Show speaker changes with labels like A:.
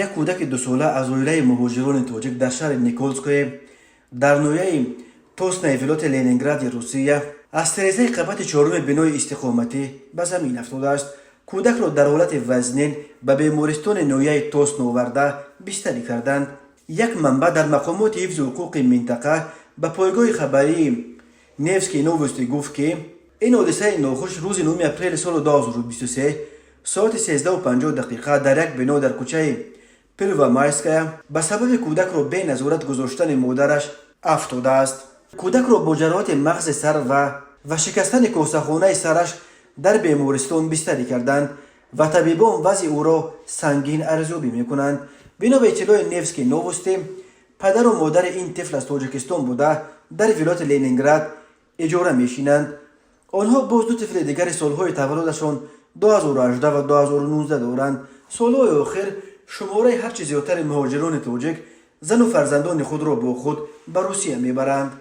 A: یک کودک 2 ساله از اویله مهاجران تاجیک در شهر نیکولسکوی در نویه توسنای ولایت لنینگراد روسیه از ترازه قبط 4 بنای استقامتی به زمین افتاده است. کودک را در حالت وزنین به بیمارستان نویه توسن آورده بستری کردند. یک منبع در مقامات حفظ حقوق منطقه به پایگاه خبری نیفسکی نووستی گفت که این حادثه ناخوش روز 9 اپریل سال 2023 ساعت 13:50 در یک بنا در کوچه پلوامایسکا به سبب کودک را به نظارت گذاشتن مادرش افتاده است. کودک را با جراحت مغز سر و شکستن کوسه‌خانه سرش در بیمارستان بستری کردند و طبیبان وضع او را سنگین ارزیابی می‌کنند. بنا به اطلاع نیفسکی نووستی، پدر و مادر این طفل از تاجیکستان بوده در ولایت لنینگراد اجاره می‌شینند. آنها باز 2 طفل دیگر سالهای تولدشان 2018 و 2019 دارند. سالهای آخر شماره هرچه زیادتر مهاجران تاجیک زن و فرزندان خود را با خود به روسیه میبرند.